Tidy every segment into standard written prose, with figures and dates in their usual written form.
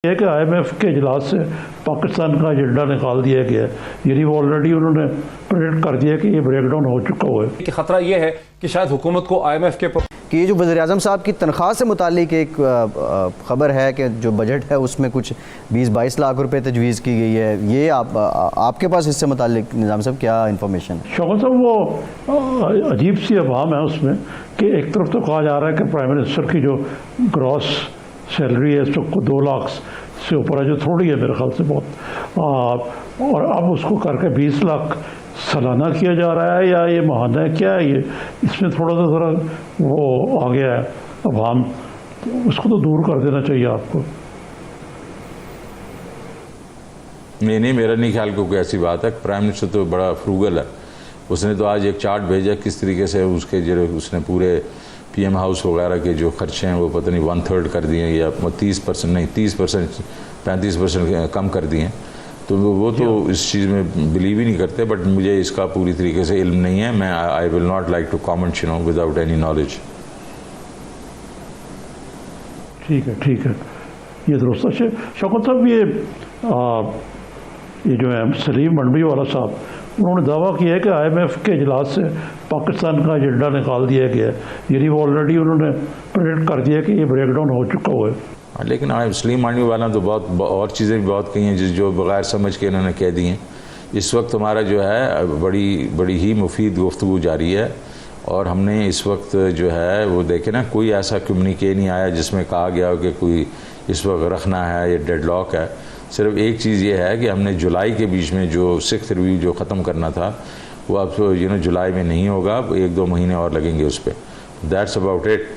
है कि IMF के इजलास से पाकिस्तान का एजेंडा निकाल दिया गया है, यानी वो ऑलरेडी उन्होंने प्रेडिक्ट कर दिया कि ये ब्रेकडाउन हो चुका हुआ है। कि खतरा ये है कि शायद हुकूमत को IMF के कि ये जो वज़ीर-ए-आज़म साहब की तनख्वाह से मुतालिक एक ख़बर है कि जो बजट है उसमें कुछ 20-22 लाख रुपए तजवीज़ की गई है, ये आपके पास इससे मुतालिक निज़ाम साहब क्या इन्फॉर्मेशन है? शौकत साहब, वो अजीब सी अवाम है उसमें कि एक तरफ तो कहा जा रहा है कि प्राइम मिनिस्टर की जो ग्रॉस सैलरी है इसको 2 लाख से ऊपर है, जो थोड़ी है मेरे ख्याल से बहुत, और अब उसको करके 20 लाख सालाना किया जा रहा है या ये माहाना है, क्या है ये? इसमें थोड़ा सा ज़रा वो आ गया है अवाम, उसको तो दूर कर देना चाहिए आपको। नहीं, मेरा नहीं ख्याल कोई ऐसी बात है। प्राइम मिनिस्टर तो बड़ा फ्रूगल है, उसने तो आज एक चार्ट भेजा किस तरीके से उसके जो उसने पूरे PM हाउस वगैरह के जो खर्चे हैं वो पता नहीं 1/3 कर दिए या 30% नहीं 30% 35% कम कर दिए। तो वो तो इस चीज़ में बिलीव ही नहीं करते, बट मुझे इसका पूरी तरीके से इल्म नहीं है। मैं I will not like to comment without any knowledge. ठीक है, ये दुरुस्त है। शौकत साहब, ये जो है सलीम मंडवी वाला साहब, उन्होंने दावा किया है कि IMF के इजलास से पाकिस्तान का एजेंडा निकाल दिया गया है, यानी वो ऑलरेडी उन्होंने प्रेडिक्ट कर दिया कि ये ब्रेकडाउन हो चुका हुआ है। लेकिन सलीम मंडवी वाला तो बहुत और चीज़ें भी बहुत कही हैं जो बग़ैर समझ के इन्होंने कह दी हैं। इस वक्त हमारा जो है बड़ी ही मुफीद गुफ्तगू जारी है, और हमने इस वक्त जो है वो देखे ना, कोई ऐसा कम्युनिके नहीं आया जिसमें कहा गया हो कि कोई इस वक्त रखना है, ये डेडलॉक है। सिर्फ एक चीज़ ये है कि हमने जुलाई के बीच में जो 6th रिव्यू जो ख़त्म करना था वो अब जुलाई में नहीं होगा, 1-2 महीने और लगेंगे उस पर। That's about it.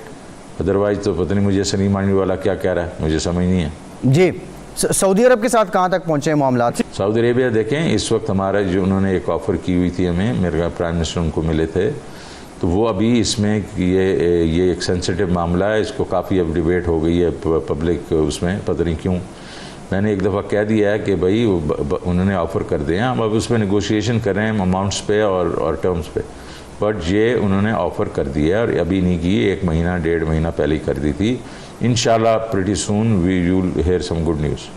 अदरवाइज़ तो पता नहीं मुझे सलीम मंडवी वाला क्या कह रहा है, मुझे समझ नहीं है। जी, सऊदी अरब के साथ कहाँ तक पहुँचे मामला? सऊदी अरेबिया देखें, इस वक्त हमारा जो उन्होंने एक ऑफ़र की हुई थी हमें, मेरे प्राइम मिनिस्टर उनको मिले थे, तो वो अभी इसमें ये एक सेंसिटिव मामला है, इसको काफ़ी अब डिबेट हो गई है पब्लिक उसमें, पता नहीं क्यों। मैंने एक दफ़ा कह दिया है कि भाई उन्होंने ऑफ़र कर दिए हैं, हम अब उसमें नेगोशिएशन कर रहे हैं अमाउंट्स पे और टर्म्स पे, बट ये उन्होंने ऑफ़र कर दिया है और अभी नहीं की, 1 महीना 1.5 महीना पहले ही कर दी थी। इंशाल्लाह pretty soon we will hear some good news.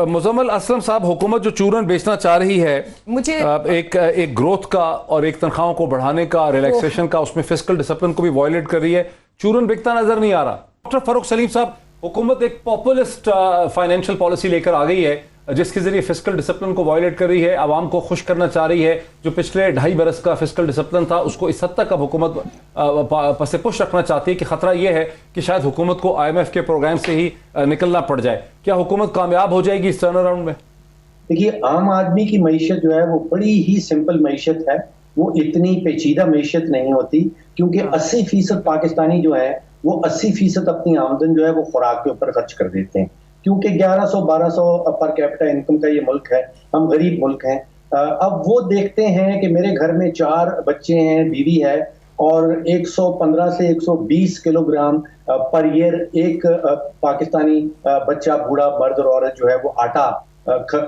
Muzammil Aslam साहब, हुकूमत जो चूरन बेचना चाह रही है, मुझे एक ग्रोथ का और एक तनख्वाहों को बढ़ाने का, रिलैक्सेशन का, उसमें फिस्कल डिसिप्लिन को भी वायलेट कर रही है, चूरन बिकता नजर नहीं आ रहा। डॉक्टर फारूक सलीम साहब, हुकूमत एक पॉपुलिस्ट फाइनेंशियल पॉलिसी लेकर आ गई है जिसके जरिए फिस्कल डिसिप्लिन को वायलेट कर रही है, आवाम को खुश करना चाह रही है। जो पिछले 2.5 बरस का फिस्कल डिसिप्लिन था उसको इस हद तक अब हुकूमत पसे पुश रखना चाहती है कि खतरा यह है कि शायद हुकूमत को IMF के प्रोग्राम से ही निकलना पड़ जाए। क्या हुकूमत कामयाब हो जाएगी इस टर्न अराउंड में? देखिए, आम आदमी की मईशत जो है वो बड़ी ही सिंपल मईशत है, वो इतनी पेचीदा मईशत नहीं होती, क्योंकि 80% पाकिस्तानी जो है वो 80% अपनी आमदन जो है वो खुराक के ऊपर खर्च कर देते हैं, क्योंकि 1100-1200 पर कैपिटा इनकम का ये मुल्क है, हम गरीब मुल्क हैं। अब वो देखते हैं कि मेरे घर में 4 बच्चे हैं, बीवी है, और 115 से 120 किलोग्राम पर ईयर एक पाकिस्तानी बच्चा, बूढ़ा, मर्द और औरत जो है वो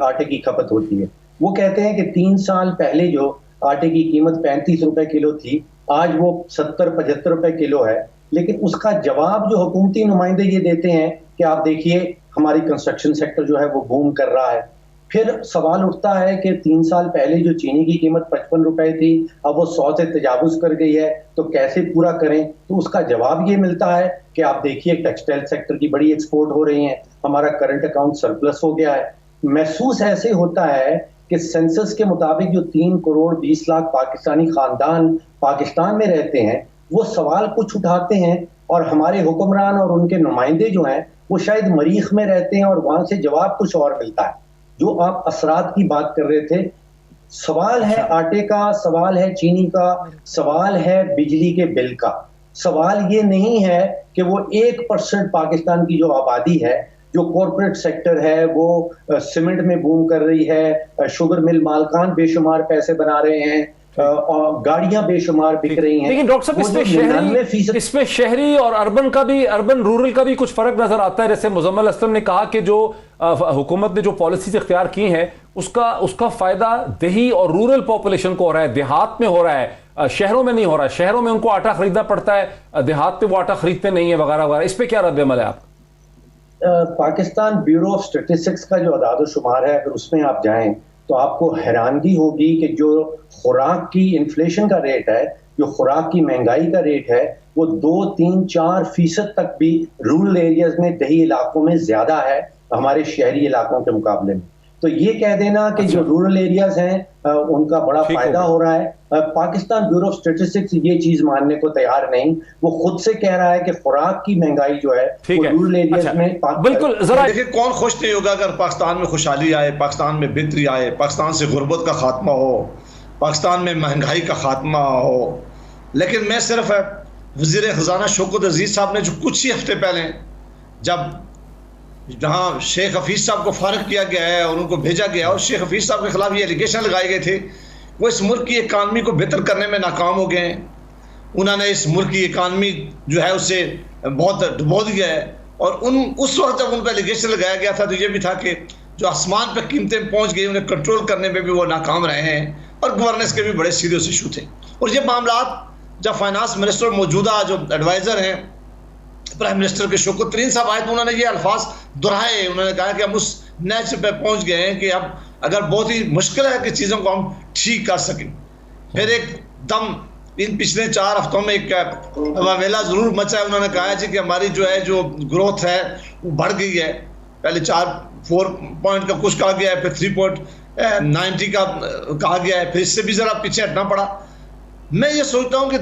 आटे की खपत होती है। वो कहते हैं कि 3 साल पहले जो आटे की कीमत 35 रुपए किलो थी, आज वो 70-75 रुपए किलो है। लेकिन उसका जवाब जो हुकूमती नुमाइंदे ये देते हैं कि आप देखिए हमारी कंस्ट्रक्शन सेक्टर जो है वो बूम कर रहा है। फिर सवाल उठता है कि 3 साल पहले जो चीनी की कीमत 55 रुपए थी, अब वो 100 से तजावुज कर गई है, तो कैसे पूरा करें? तो उसका जवाब ये मिलता है कि आप देखिए टेक्सटाइल सेक्टर की बड़ी एक्सपोर्ट हो रही है, हमारा करंट अकाउंट सरप्लस हो गया है। महसूस ऐसे होता है कि सेंसस के मुताबिक जो 3 करोड़ 20 लाख पाकिस्तानी खानदान पाकिस्तान में रहते हैं, वो सवाल कुछ उठाते हैं और हमारे हुक्मरान और उनके नुमाइंदे जो हैं वो शायद मरीख में रहते हैं और वहां से जवाब कुछ और मिलता है। जो आप असरात की बात कर रहे थे, सवाल है आटे का, सवाल है चीनी का, सवाल है बिजली के बिल का। सवाल ये नहीं है कि वो 1% पाकिस्तान की जो आबादी है, जो कॉरपोरेट सेक्टर है, वो सीमेंट में बूम कर रही है, शुगर मिल मालकान बेशुमार पैसे बना रहे हैं, और गाड़ियां बेशुमार बिक रही हैं। लेकिन डॉक्टर साहब, इसमें शहरी और अर्बन रूरल का भी कुछ फर्क नजर आता है। जैसे मुजम्मिल असलम ने कहा कि जो हुकूमत ने जो पॉलिसीज इख्तियार की हैं उसका फायदा देही और रूरल पॉपुलेशन को हो रहा है, देहात में हो रहा है, शहरों में नहीं हो रहा है। शहरों में उनको आटा खरीदना पड़ता है, देहात में वो आटा खरीदते नहीं है, वगैरह वगैरह। इस पे क्या रद्द अमल है आप? पाकिस्तान ब्यूरो ऑफ स्टैटिस्टिक्स का जो अदाद शुमार है, अगर उसमें आप जाएं तो आपको हैरानगी होगी कि जो खुराक की इन्फ्लेशन का रेट है, जो खुराक की महंगाई का रेट है, वो 2, 3, 4% तक भी रूरल एरियाज में, दही इलाकों में ज्यादा है हमारे शहरी इलाकों के मुकाबले में। तो ये कह देना कि जो रूरल एरियाज हैं उनका बड़ा फायदा हो रहा है, पाकिस्तान ब्यूरो ऑफ स्टैटिस्टिक्स ये चीज मानने को तैयार नहीं। वो खुद से कह रहा है कि खुराक की महंगाई जो है वो रूरल एरियाज में बिल्कुल। जरा देखिए, कौन खुश नहीं होगा अगर पाकिस्तान में खुशहाली आए, पाकिस्तान में बेहतरी आए, पाकिस्तान से गुर्बत का खात्मा हो, पाकिस्तान में महंगाई का खात्मा हो। लेकिन मैं सिर्फ वजीर खजाना शौकत अजीज साहब ने जो कुछ ही हफ्ते पहले जब जहां शेख हफीज साहब को फारिग किया गया है और उनको भेजा गया और शेख हफीज साहब के खिलाफ ये एलिगेशन लगाए गए थे, वो इस मुल्क की इकानमी को बेहतर करने में नाकाम हो गए हैं। उन्होंने इस मुल्क की इकानमी जो है उससे बहुत डुबो दिया है। और उस वक्त जब उन पर एलिगेशन लगाया गया था तो ये भी था कि जो आसमान पर कीमतें पहुंच गई उन्हें कंट्रोल करने में भी वो नाकाम रहे हैं और गवर्नेंस के भी बड़े सीरियस इशू थे। और ये मामला जब फाइनेंस मिनिस्टर मौजूदा जो एडवाइज़र हैं प्राइम मिनिस्टर के शौकत तरीन साहब आए तो उन्होंने ये अल्फाज दोहराए। उन्होंने कहा कि हम उस नेच पे पहुंच गए हैं कि अब अगर बहुत ही मुश्किल है कि चीज़ों को हम ठीक कर सकें। फिर एक दम इन पिछले 4 हफ्तों में एक वेला ज़रूर मचा है। उन्होंने कहा जी कि हमारी जो ग्रोथ है वो बढ़ गई है। पहले 4 पॉइंट का कुछ कहा गया है, फिर 3.90 का कहा गया है, फिर इससे भी ज़रा पीछे हटना पड़ा। मैं ये सोचता हूँ कि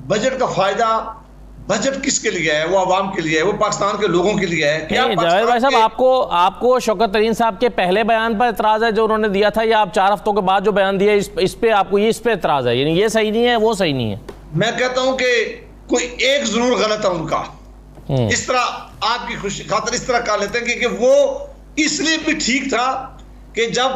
बजट का फ़ायदा बजट किसके लिए है? वो आवाम के लिए है, वो पाकिस्तान के लोगों के लिए है। क्या जावेद भाई साहब, आपको शौकत तरीन साहब के पहले बयान पर इतराज़ है जो उन्होंने दिया था, या आप 4 हफ्तों के बाद जो बयान दिया इस पे आपको इस पे इतराज़ है? यानी ये सही नहीं है, वो सही नहीं है? मैं कहता हूं कि कोई एक जरूर गलत है उनका। इस तरह आपकी खुशी खातिर इस तरह कर लेते हैं कि वो इसलिए भी ठीक था कि जब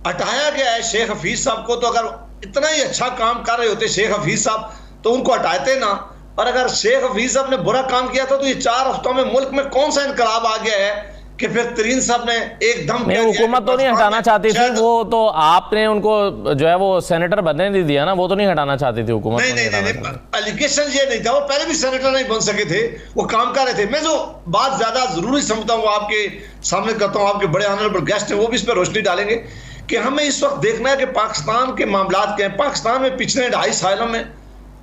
हटाया गया है शेख हफीज साहब को, तो अगर इतना ही अच्छा काम कर रहे होते शेख हफीज साहब तो उनको हटाते ना। और अगर शेख हफीज साहब ने बुरा काम किया था तो ये 4 हफ्तों में मुल्क में कौन सा इनकलाब आ गया है कि फिर तरीन साहब ने एकदम हुकूमत तो नहीं हटाना चाहती थी, वो तो आपने उनको जो है वो सेनेटर बनने नहीं दिया ना, वो तो नहीं हटाना चाहती थी हुकूमत। नहीं, एलिगेशन ये नहीं था, वो पहले भी सेनेटर नहीं बन सके थे, वो काम कर रहे थे। मैं जो बात ज्यादा जरूरी समझता हूँ आपके सामने करता हूँ, आपके बड़े ऑनरेबल गेस्ट हैं वो भी इस पर रोशनी डालेंगे कि हमें इस वक्त देखना है कि पाकिस्तान के मामलात क्या हैं। पाकिस्तान में पिछले 2.5 सालों में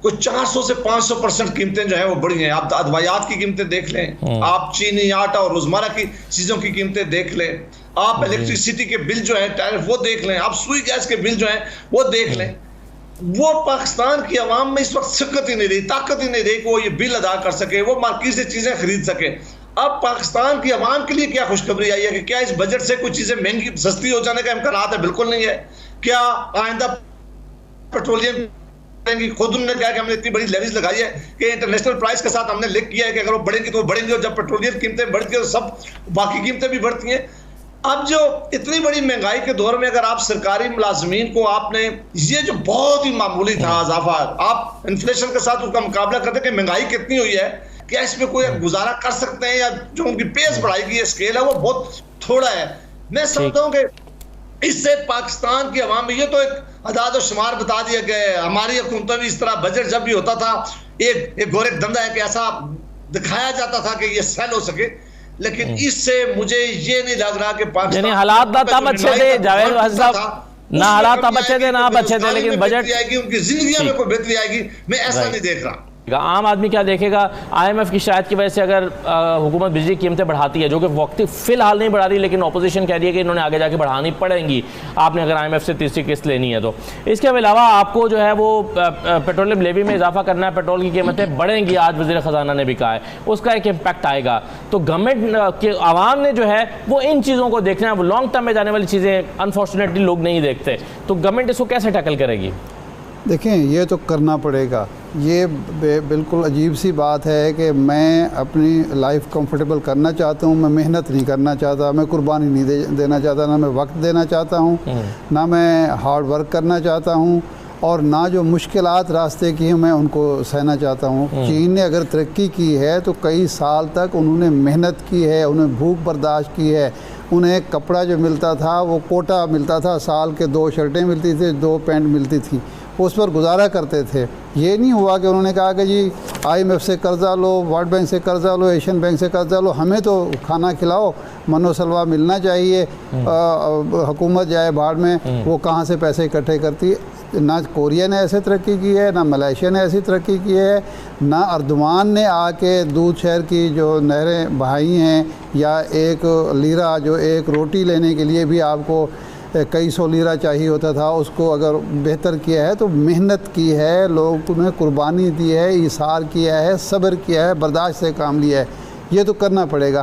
कुछ 400 से 500% कीमतें जो है वो बढ़ी हैं। आप अदवायात की कीमतें देख लें, आप चीनी, आटा और रोजमर्रा की चीजों की कीमतें देख लें, आप इलेक्ट्रिसिटी के बिल जो है टैरिफ वो देख लें, आप सुई गैस के बिल जो है वो देख लें। वो पाकिस्तान की आवाम में इस वक्त शक्ति ही नहीं रही, ताकत ही नहीं रही कि वो ये बिल अदा कर सके, वो मार्केट से चीजें खरीद सके। अब पाकिस्तान की आवाम के लिए क्या खुशखबरी आई है कि क्या इस बजट से कुछ चीजें महंगी सस्ती हो जाने का इम्कान है? बिल्कुल नहीं है। क्या आइंदा पेट्रोलियम खुद उन्होंने कहा कि हमने इतनी बड़ी लेवीज लगाई है कि इंटरनेशनल प्राइस के साथ हमने लिख किया है कि अगर वो बढ़ेंगी तो वो बढ़ेंगी, और जब पेट्रोलियम कीमतें बढ़ती है तो सब बाकी कीमतें भी बढ़ती हैं। अब जो इतनी बड़ी महंगाई के दौर में अगर आप सरकारी मुलाजमीन को आपने ये जो बहुत ही मामूली था इजाफा, आप इन्फ्लेशन के साथ उसका मुकाबला करते कि महंगाई कितनी हुई है, क्या इसमें कोई गुजारा कर सकते हैं, या जो उनकी पेस बढ़ाई गई स्केल है वो बहुत थोड़ा है। मैं समझता हूँ कि इससे पाकिस्तान की आवाम में ये तो एक अदाद और शुमार बता दिया गया है। हमारी हुकूमत भी इस तरह बजट जब भी होता था एक गोरे धंधा है कि ऐसा दिखाया जाता था कि ये सेल हो सके, लेकिन इससे मुझे ये नहीं लग रहा कि पाकिस्तान हालात तब अच्छे थे जावेद भाई साहब, ना हालात तब अच्छे थे ना आप अच्छे थे, लेकिन बजट आएगी उनकी जिंदगी में कोई बेहतरी आएगी, मैं ऐसा नहीं देख रहा। आम आदमी क्या देखेगा? IMF की शिकायत की वजह से अगर हुकूमत बिजली कीमतें बढ़ाती है, जो कि वक्ती फिलहाल नहीं बढ़ा रही, लेकिन ऑपोजिशन कह रही है कि इन्होंने आगे जाके बढ़ानी पड़ेंगी आपने अगर IMF से तीसरी किस्त लेनी है तो। इसके अलावा आपको जो है वो पेट्रोलियम लेवी में इजाफा करना है, पेट्रोल की कीमतें बढ़ेंगी, आज वज़ीर ख़जाना ने भी कहा है, उसका एक इम्पैक्ट आएगा। तो गवर्नमेंट के आवाम ने जो है वो इन चीज़ों को देखना है, लॉन्ग टर्म में जाने वाली चीज़ें अनफॉर्चुनेटली लोग नहीं देखते, तो गवर्नमेंट इसको कैसे टैकल करेगी? देखें, ये तो करना पड़ेगा। ये बिल्कुल अजीब सी बात है कि मैं अपनी लाइफ कंफर्टेबल करना चाहता हूँ, मैं मेहनत नहीं करना चाहता, मैं कुर्बानी नहीं देना चाहता, ना मैं वक्त देना चाहता हूँ, ना मैं हार्ड वर्क करना चाहता हूँ, और ना जो मुश्किलात रास्ते की हैं मैं उनको सहना चाहता हूँ। चीन ने अगर तरक्की की है तो कई साल तक उन्होंने मेहनत की है, उन्हें भूख बर्दाश्त की है। उन्हें कपड़ा जो मिलता था वो कोटा मिलता था, साल के 2 शर्टें मिलती थी, 2 पैंट मिलती थी। उस पर गुजारा करते थे। ये नहीं हुआ कि उन्होंने कहा कि जी IMF से कर्ज़ा लो, वर्ल्ड बैंक से कर्ज़ा लो, एशियन बैंक से कर्ज़ा लो, हमें तो खाना खिलाओ, मनोसलवा मिलना चाहिए, हुकूमत जाए बाहर में, वो कहाँ से पैसे इकट्ठे करती है। ना कोरिया ने ऐसे तरक्की की है, ना मलेशिया ने ऐसी तरक्की की है, ना अर्दवान ने आके दूध शहर की जो नहरें बहाई हैं, या एक लीरा जो एक रोटी लेने के लिए भी आपको कई सौ लीरा चाहिए होता था, उसको अगर बेहतर किया है। तो मेहनत की है, लोगों ने कुर्बानी दी है, इसार किया है, सब्र किया है, बर्दाश्त से काम लिया है। ये तो करना पड़ेगा।